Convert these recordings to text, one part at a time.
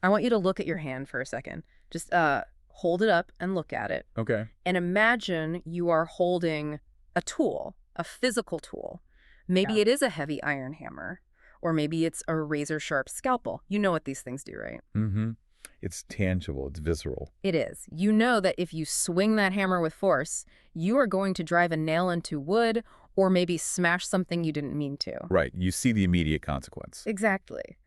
I want you to look at your hand for a second. Just hold it up and look at it. Okay. And imagine you are holding a tool, a physical tool. Maybe it is a heavy iron hammer, or maybe it's a razor-sharp scalpel. You know what these things do, right? Mm-hmm. It's tangible. It's visceral. It is. You know that if you swing that hammer with force, you are going to drive a nail into wood or maybe smash something you didn't mean to. Right. You see the immediate consequence. Exactly.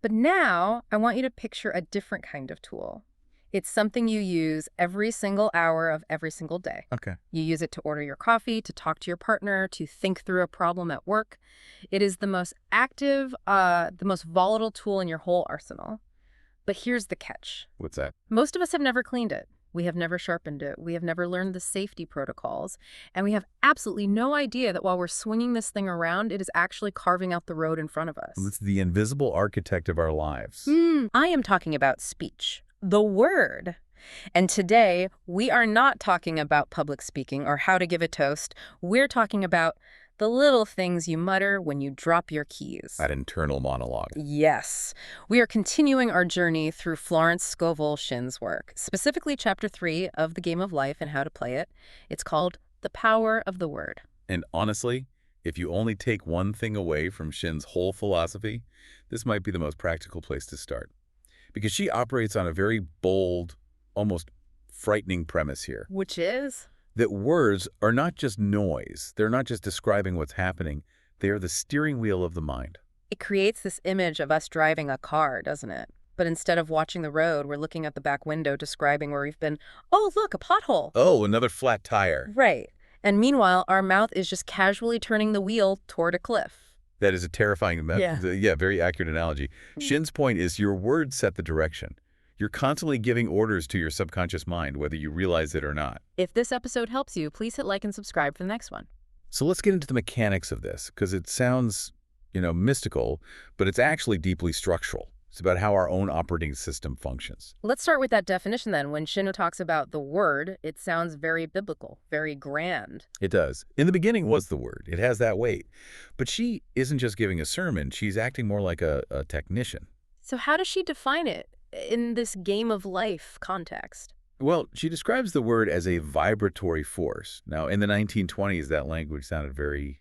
But now I want you to picture a different kind of tool. It's something you use every single hour of every single day. Okay. You use it to order your coffee, to talk to your partner, to think through a problem at work. It is the most active, the most volatile tool in your whole arsenal. But here's the catch. What's that? Most of us have never cleaned it. We have never sharpened it. We have never learned the safety protocols. And we have absolutely no idea that while we're swinging this thing around, it is actually carving out the road in front of us. It's the invisible architect of our lives. I am talking about speech, the word. And today, we are not talking about public speaking or how to give a toast. We're talking about the little things you mutter when you drop your keys. That internal monologue. Yes. We are continuing our journey through Florence Scovel Shinn's work, specifically Chapter 3 of The Game of Life and How to Play It. It's called The Power of the Word. And honestly, if you only take one thing away from Shinn's whole philosophy, this might be the most practical place to start. Because she operates on a very bold, almost frightening premise here. Which is? That words are not just noise. They're not just describing what's happening. They are the steering wheel of the mind. It creates this image of us driving a car, doesn't it? But instead of watching the road, we're looking at the back window describing where we've been. Oh, look, a pothole. Oh, another flat tire. Right. And meanwhile, our mouth is just casually turning the wheel toward a cliff. That is a terrifying, very accurate analogy. Shinn's point is your words set the direction. You're constantly giving orders to your subconscious mind, whether you realize it or not. If this episode helps you, please hit like and subscribe for the next one. So let's get into the mechanics of this, because it sounds, mystical, but it's actually deeply structural. It's about how our own operating system functions. Let's start with that definition then. When Shinn talks about the word, it sounds very biblical, very grand. It does. In the beginning was the word. It has that weight. But she isn't just giving a sermon. She's acting more like a technician. So how does she define it in this game of life context? Well, she describes the word as a vibratory force. Now, in the 1920s, that language sounded very,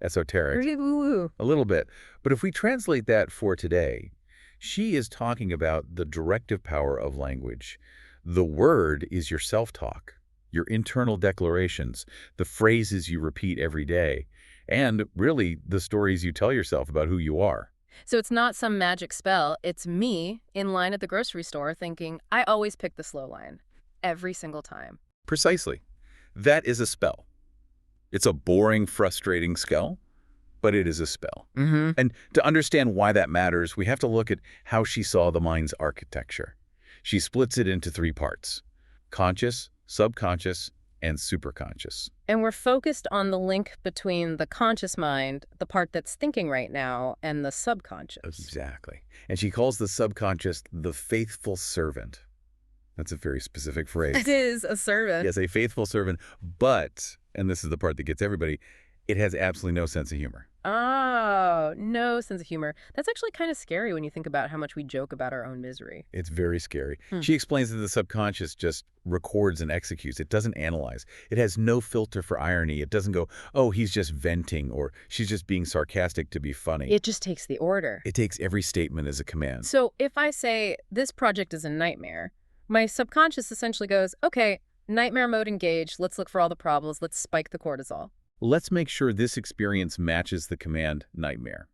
esoteric. A little bit. But if we translate that for today, she is talking about the directive power of language. The word is your self-talk, your internal declarations, the phrases you repeat every day, and really the stories you tell yourself about who you are. So it's not some magic spell. It's me in line at the grocery store thinking, I always pick the slow line. Every single time. Precisely. That is a spell. It's a boring, frustrating spell, but it is a spell. And to understand why that matters, we have to look at how she saw the mind's architecture. She splits it into 3 parts: conscious, subconscious, and superconscious. And we're focused on the link between the conscious mind, the part that's thinking right now, and the subconscious. Exactly. And she calls the subconscious the faithful servant. That's a very specific phrase. It is a servant. Yes, a faithful servant, but, and this is the part that gets everybody, it has absolutely no sense of humor. Oh, no sense of humor. That's actually kind of scary when you think about how much we joke about our own misery. It's very scary. She explains that the subconscious just records and executes. It doesn't analyze. It has no filter for irony. It doesn't go, oh, he's just venting, or she's just being sarcastic to be funny. It just takes the order. It takes every statement as a command. So if I say, this project is a nightmare, my subconscious essentially goes, okay, nightmare mode engaged. Let's look for all the problems. Let's spike the cortisol. Let's make sure this experience matches the command nightmare.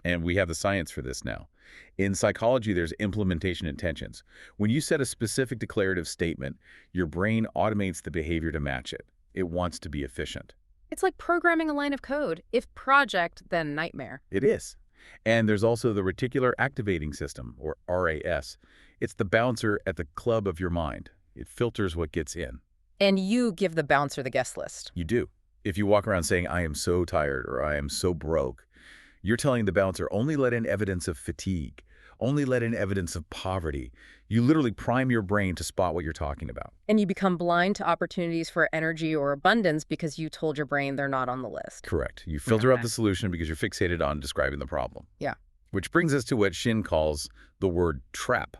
And we have the science for this now. In psychology, there's implementation intentions. When you set a specific declarative statement, your brain automates the behavior to match it. It wants to be efficient. It's like programming a line of code. If project, then nightmare. It is. And there's also the reticular activating system, or RAS. It's the bouncer at the club of your mind. It filters what gets in. And you give the bouncer the guest list. You do. If you walk around saying, I am so tired, or I am so broke, you're telling the bouncer, only let in evidence of fatigue, only let in evidence of poverty. You literally prime your brain to spot what you're talking about. And you become blind to opportunities for energy or abundance because you told your brain they're not on the list. Correct. You filter out the solution because you're fixated on describing the problem. Yeah. Which brings us to what Shinn calls the word trap.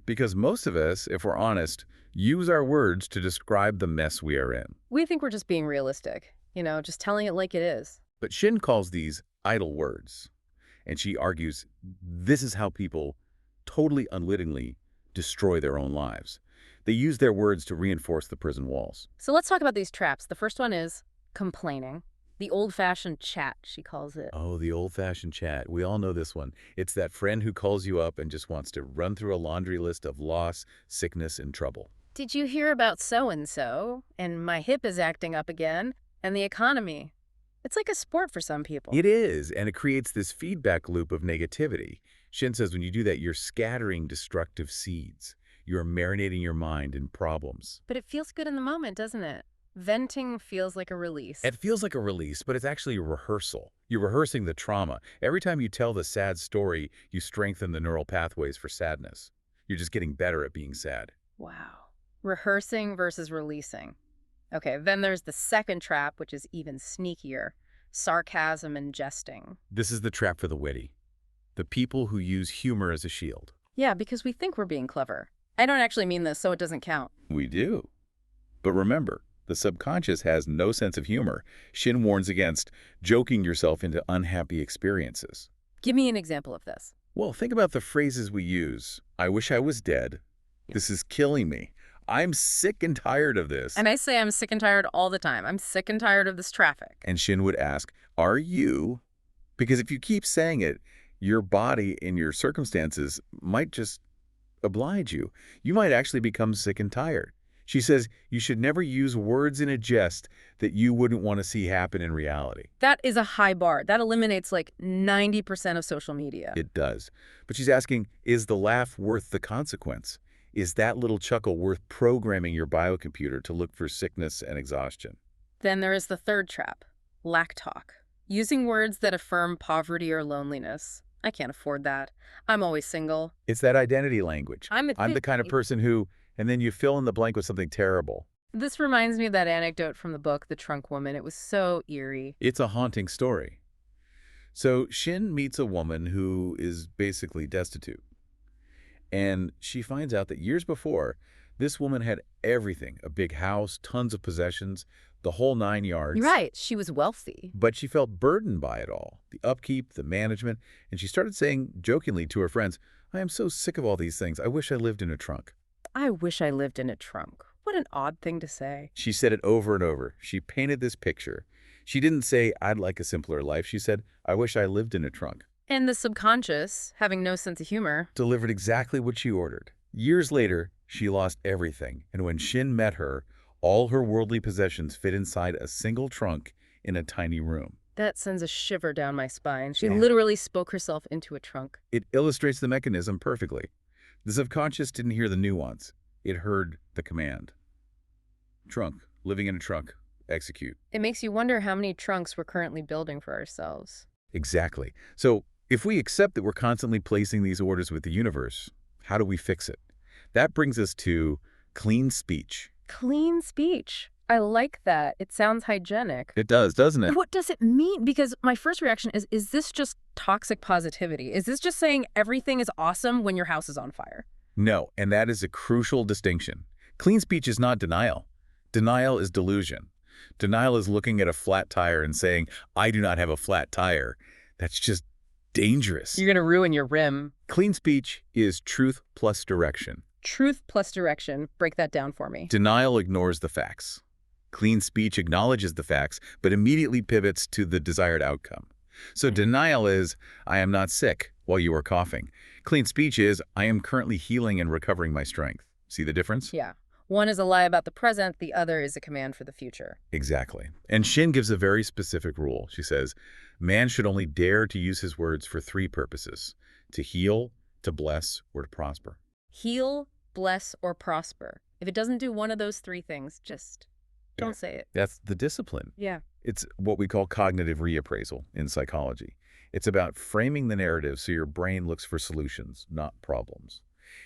Because most of us, if we're honest, use our words to describe the mess we are in. We think we're just being realistic, just telling it like it is. But Shinn calls these idle words. And she argues this is how people totally unwittingly destroy their own lives. They use their words to reinforce the prison walls. So let's talk about these traps. The first one is complaining. The old-fashioned chat, she calls it. Oh, the old-fashioned chat. We all know this one. It's that friend who calls you up and just wants to run through a laundry list of loss, sickness, and trouble. Did you hear about so-and-so? And my hip is acting up again. And the economy. It's like a sport for some people. It is, and it creates this feedback loop of negativity. Shinn says when you do that, you're scattering destructive seeds. You're marinating your mind in problems. But it feels good in the moment, doesn't it? Venting feels like a release. It feels like a release, but it's actually a rehearsal. You're rehearsing the trauma. Every time you tell the sad story, you strengthen the neural pathways for sadness. You're just getting better at being sad. Wow. Rehearsing versus releasing. Okay, then there's the second trap, which is even sneakier. Sarcasm and jesting. This is the trap for the witty. The people who use humor as a shield. Yeah, because we think we're being clever. I don't actually mean this, so it doesn't count. We do. But remember, the subconscious has no sense of humor. Shinn warns against joking yourself into unhappy experiences. Give me an example of this. Well, think about the phrases we use. I wish I was dead. This is killing me. I'm sick and tired of this. And I say I'm sick and tired all the time. I'm sick and tired of this traffic. And Shinn would ask, are you? Because if you keep saying it, your body and your circumstances might just oblige you. You might actually become sick and tired. She says you should never use words in a jest that you wouldn't want to see happen in reality. That is a high bar. That eliminates like 90% of social media. It does. But she's asking, is the laugh worth the consequence? Is that little chuckle worth programming your biocomputer to look for sickness and exhaustion? Then there is the third trap, lack talk. Using words that affirm poverty or loneliness. I can't afford that. I'm always single. It's that identity language. I'm the kind of person who, and then you fill in the blank with something terrible. This reminds me of that anecdote from the book, The Trunk Woman. It was so eerie. It's a haunting story. So Shinn meets a woman who is basically destitute. And she finds out that years before, this woman had everything, a big house, tons of possessions, the whole 9 yards. Right. She was wealthy. But she felt burdened by it all, the upkeep, the management, and she started saying jokingly to her friends, I am so sick of all these things. I wish I lived in a trunk. I wish I lived in a trunk. What an odd thing to say. She said it over and over. She painted this picture. She didn't say, I'd like a simpler life. She said, I wish I lived in a trunk. And the subconscious, having no sense of humor, delivered exactly what she ordered. Years later, she lost everything. And when Shinn met her, all her worldly possessions fit inside a single trunk in a tiny room. That sends a shiver down my spine. She literally spoke herself into a trunk. It illustrates the mechanism perfectly. The subconscious didn't hear the nuance. It heard the command. Trunk, living in a trunk, execute. It makes you wonder how many trunks we're currently building for ourselves. Exactly. So if we accept that we're constantly placing these orders with the universe, how do we fix it? That brings us to clean speech. Clean speech. I like that. It sounds hygienic. It does, doesn't it? What does it mean? Because my first reaction is this just toxic positivity? Is this just saying everything is awesome when your house is on fire? No, and that is a crucial distinction. Clean speech is not denial. Denial is delusion. Denial is looking at a flat tire and saying, I do not have a flat tire. That's just dangerous. You're going to ruin your rim. Clean speech is truth plus direction. Truth plus direction. Break that down for me. Denial ignores the facts. Clean speech acknowledges the facts, but immediately pivots to the desired outcome. So denial is, I am not sick while you are coughing. Clean speech is, I am currently healing and recovering my strength. See the difference? Yeah. One is a lie about the present, the other is a command for the future. Exactly. And Shinn gives a very specific rule. She says, man should only dare to use his words for 3 purposes: to heal, to bless, or to prosper. Heal, bless, or prosper. If it doesn't do one of those 3 things, just don't say it. That's the discipline. Yeah. It's what we call cognitive reappraisal in psychology. It's about framing the narrative so your brain looks for solutions, not problems.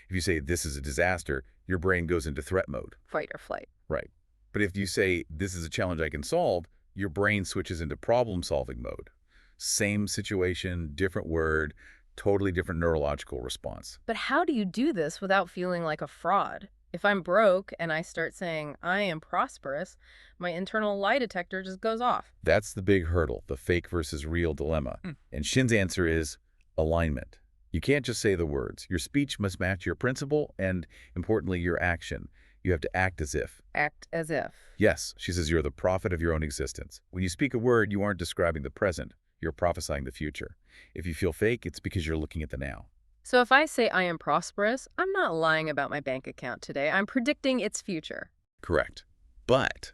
If you say, this is a disaster, your brain goes into threat mode. Fight or flight. Right. But if you say, this is a challenge I can solve, your brain switches into problem-solving mode. Same situation, different word, Totally different neurological response. But how do you do this without feeling like a fraud? If I'm broke and I start saying, I am prosperous, my internal lie detector just goes off. That's the big hurdle, the fake versus real dilemma. And Shinn's answer is alignment. You can't just say the words. Your speech must match your principle and, importantly, your action. You have to act as if. Act as if. Yes, she says you're the prophet of your own existence. When you speak a word, you aren't describing the present. You're prophesying the future. If you feel fake, it's because you're looking at the now. So if I say I am prosperous, I'm not lying about my bank account today. I'm predicting its future. Correct. But,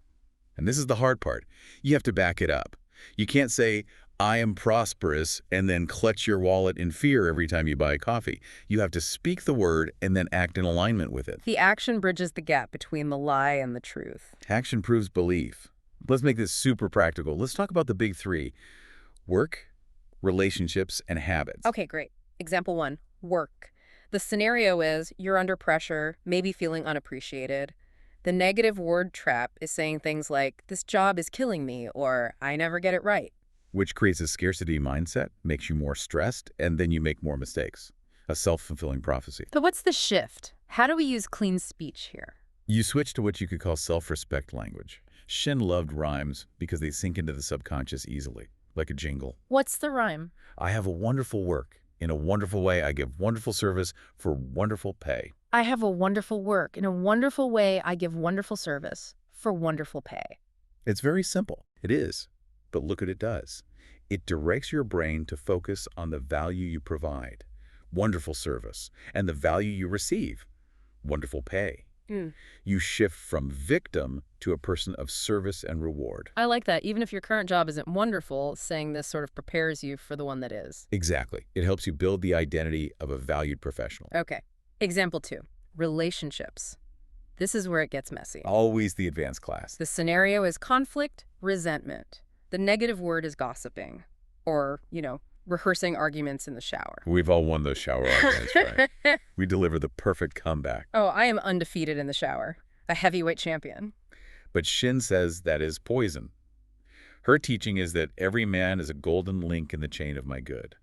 and this is the hard part, you have to back it up. You can't say, I am prosperous, and then clutch your wallet in fear every time you buy coffee. You have to speak the word and then act in alignment with it. The action bridges the gap between the lie and the truth. Action proves belief. Let's make this super practical. Let's talk about the big three: work, relationships, and habits. Okay, great. Example 1, work. The scenario is you're under pressure, maybe feeling unappreciated. The negative word trap is saying things like, this job is killing me, or I never get it right. Which creates a scarcity mindset, makes you more stressed, and then you make more mistakes. A self-fulfilling prophecy. But what's the shift? How do we use clean speech here? You switch to what you could call self-respect language. Shinn loved rhymes because they sink into the subconscious easily, like a jingle. What's the rhyme? I have a wonderful work. In a wonderful way, I give wonderful service for wonderful pay. I have a wonderful work. In a wonderful way, I give wonderful service for wonderful pay. It's very simple. It is. But look what it does. It directs your brain to focus on the value you provide, wonderful service, and the value you receive, wonderful pay. You shift from victim to a person of service and reward. I like that. Even if your current job isn't wonderful, saying this sort of prepares you for the one that is. Exactly. It helps you build the identity of a valued professional. Okay. Example 2, relationships. This is where it gets messy. Always the advanced class. The scenario is conflict, resentment. The negative word is gossiping or, rehearsing arguments in the shower. We've all won those shower arguments, right? We deliver the perfect comeback. Oh, I am undefeated in the shower. A heavyweight champion. But Shinn says that is poison. Her teaching is that every man is a golden link in the chain of my good.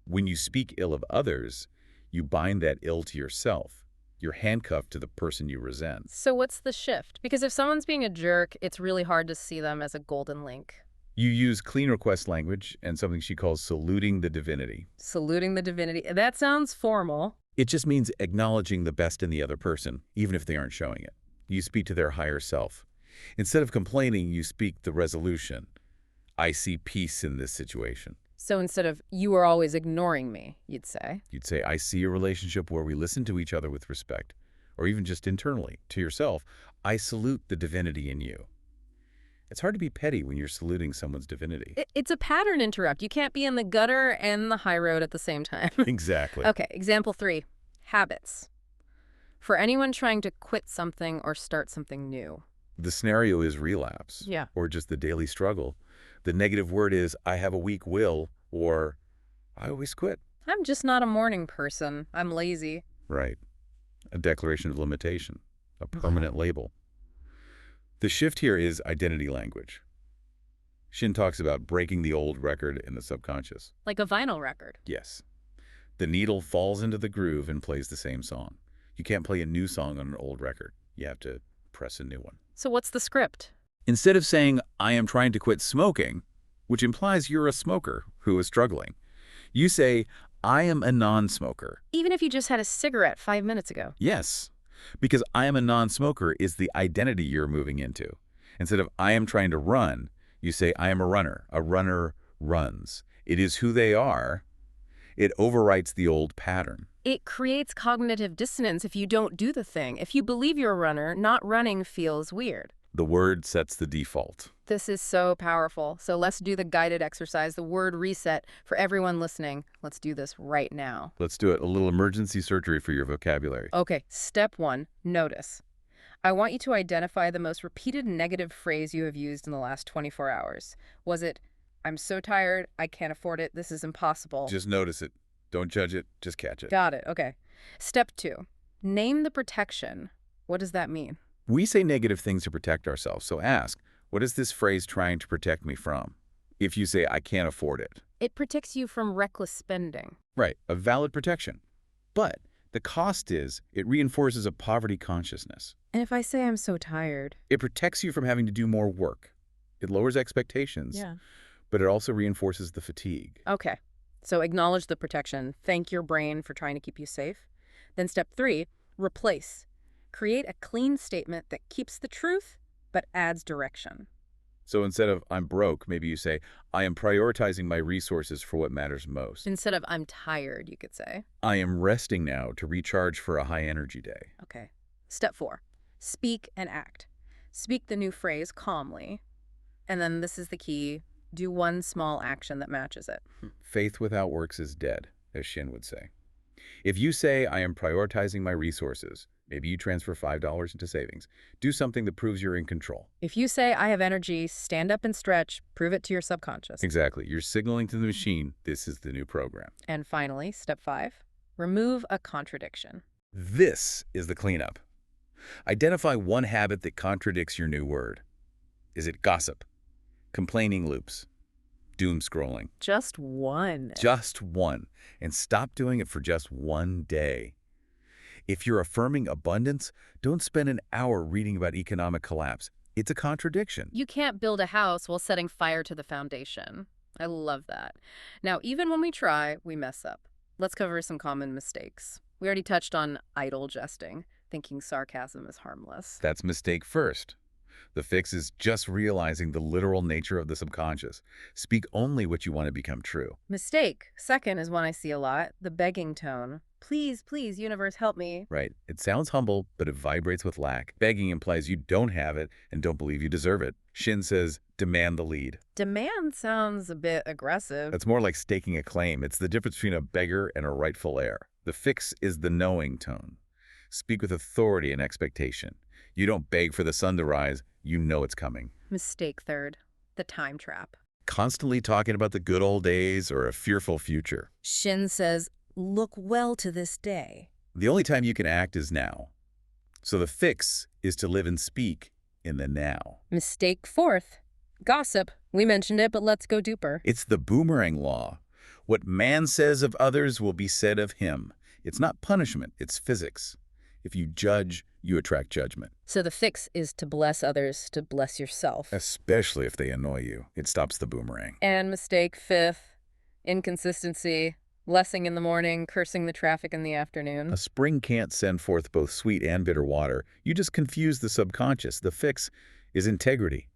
When you speak ill of others, you bind that ill to yourself. You're handcuffed to the person you resent. So what's the shift? Because if someone's being a jerk, it's really hard to see them as a golden link. You use clean request language and something she calls saluting the divinity. Saluting the divinity. That sounds formal. It just means acknowledging the best in the other person, even if they aren't showing it. You speak to their higher self. Instead of complaining, you speak the resolution. I see peace in this situation. So instead of, you are always ignoring me, you'd say. You'd say, I see a relationship where we listen to each other with respect. Or even just internally, to yourself, I salute the divinity in you. It's hard to be petty when you're saluting someone's divinity. It's a pattern interrupt. You can't be in the gutter and the high road at the same time. Exactly. Okay, example 3, habits. For anyone trying to quit something or start something new. The scenario is relapse. Yeah. Or just the daily struggle. The negative word is, I have a weak will, or I always quit. I'm just not a morning person. I'm lazy. Right. A declaration of limitation. A permanent label. The shift here is identity language. Shinn talks about breaking the old record in the subconscious. Like a vinyl record. Yes. The needle falls into the groove and plays the same song. You can't play a new song on an old record. You have to press a new one. So what's the script? Instead of saying, I am trying to quit smoking, which implies you're a smoker who is struggling, you say, I am a non-smoker. Even if you just had a cigarette 5 minutes ago. Yes. Because I am a non-smoker is the identity you're moving into. Instead of I am trying to run, you say I am a runner. A runner runs. It is who they are. It overwrites the old pattern. It creates cognitive dissonance if you don't do the thing. If you believe you're a runner, not running feels weird. The word sets the default. This is so powerful. So let's do the guided exercise, the word reset. For everyone listening, let's do this right now. Let's do it. A little emergency surgery for your vocabulary. Okay, step 1, notice. I want you to identify the most repeated negative phrase you have used in the last 24 hours. Was it, I'm so tired, I can't afford it, this is impossible? Just notice it. Don't judge it, just catch it. Got it, okay. Step 2, name the protection. What does that mean? We say negative things to protect ourselves, so ask, what is this phrase trying to protect me from? If you say, I can't afford it. It protects you from reckless spending. Right, a valid protection. But the cost is it reinforces a poverty consciousness. And if I say I'm so tired? It protects you from having to do more work. It lowers expectations, Yeah. but it also reinforces the fatigue. Okay. So acknowledge the protection. Thank your brain for trying to keep you safe. Then step 3, replace. Create a clean statement that keeps the truth, but adds direction. So instead of I'm broke, maybe you say, I am prioritizing my resources for what matters most. Instead of I'm tired, you could say. I am resting now to recharge for a high energy day. Okay. Step 4, speak and act. Speak the new phrase calmly. And then this is the key. Do one small action that matches it. Faith without works is dead, as Shinn would say. If you say, I am prioritizing my resources, maybe you transfer $5 into savings. Do something that proves you're in control. If you say, I have energy, stand up and stretch, prove it to your subconscious. Exactly. You're signaling to the machine, this is the new program. And finally, step 5, remove a contradiction. This is the cleanup. Identify one habit that contradicts your new word. Is it gossip? Complaining loops? Doom scrolling? Just one. Just one. And stop doing it for just one day. If you're affirming abundance, don't spend an hour reading about economic collapse. It's a contradiction. You can't build a house while setting fire to the foundation. I love that. Now, even when we try, we mess up. Let's cover some common mistakes. We already touched on idle jesting, thinking sarcasm is harmless. That's mistake first. The fix is just realizing the literal nature of the subconscious. Speak only what you want to become true. Mistake second is one I see a lot, the begging tone. Please, please, universe, help me. Right. It sounds humble, but it vibrates with lack. Begging implies you don't have it and don't believe you deserve it. Shinn says, demand the lead. Demand sounds a bit aggressive. That's more like staking a claim. It's the difference between a beggar and a rightful heir. The fix is the knowing tone. Speak with authority and expectation. You don't beg for the sun to rise. You know it's coming. Mistake third, the time trap. Constantly talking about the good old days or a fearful future. Shinn says, look well to this day. The only time you can act is now. So the fix is to live and speak in the now. Mistake fourth, gossip. We mentioned it, but let's go deeper. It's the boomerang law. What man says of others will be said of him. It's not punishment, it's physics. If you judge, you attract judgment. So the fix is to bless others, to bless yourself. Especially if they annoy you. It stops the boomerang. And mistake fifth, inconsistency. Blessing in the morning, cursing the traffic in the afternoon. A spring can't send forth both sweet and bitter water. You just confuse the subconscious. The fix is integrity.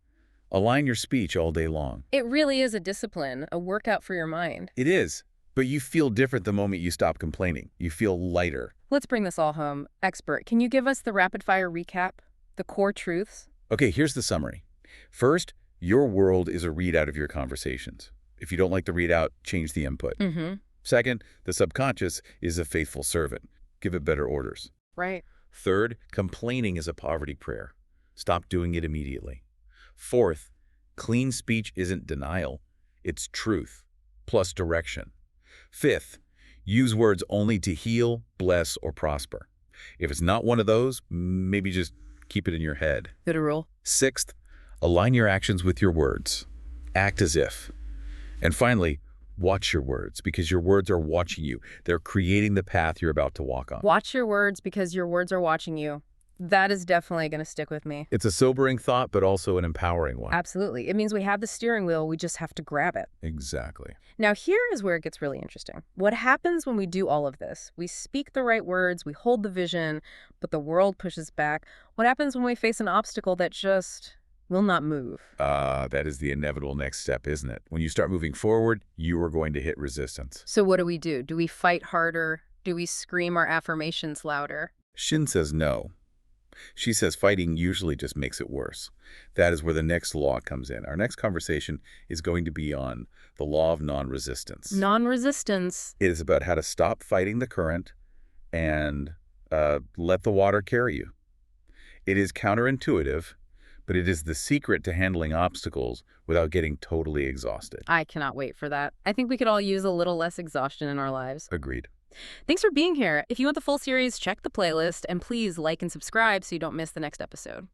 Align your speech all day long. It really is a discipline, a workout for your mind. It is. But you feel different the moment you stop complaining. You feel lighter. Let's bring this all home. Expert, can you give us the rapid-fire recap? The core truths? Okay, here's the summary. First, your world is a readout of your conversations. If you don't like the readout, change the input. Second, the subconscious is a faithful servant. Give it better orders. Right. Third, complaining is a poverty prayer. Stop doing it immediately. Fourth, clean speech isn't denial. It's truth, plus direction. Fifth, use words only to heal, bless, or prosper. If it's not one of those, maybe just keep it in your head. Good rule. Sixth, align your actions with your words. Act as if. And finally, watch your words, because your words are watching you. They're creating the path you're about to walk on. Watch your words because your words are watching you. That is definitely going to stick with me. It's a sobering thought, but also an empowering one. Absolutely. It means we have the steering wheel, we just have to grab it. Exactly. Now, here is where it gets really interesting. What happens when we do all of this? We speak the right words, we hold the vision, but the world pushes back. What happens when we face an obstacle that just will not move? That is the inevitable next step, isn't it? When you start moving forward, you are going to hit resistance. So what do? Do we fight harder? Do we scream our affirmations louder? Shinn says no. She says fighting usually just makes it worse. That is where the next law comes in. Our next conversation is going to be on the law of non-resistance. Non-resistance. It is about how to stop fighting the current and let the water carry you. It is counterintuitive, but it is the secret to handling obstacles without getting totally exhausted. I cannot wait for that. I think we could all use a little less exhaustion in our lives. Agreed. Thanks for being here. If you want the full series, check the playlist, and please like and subscribe so you don't miss the next episode.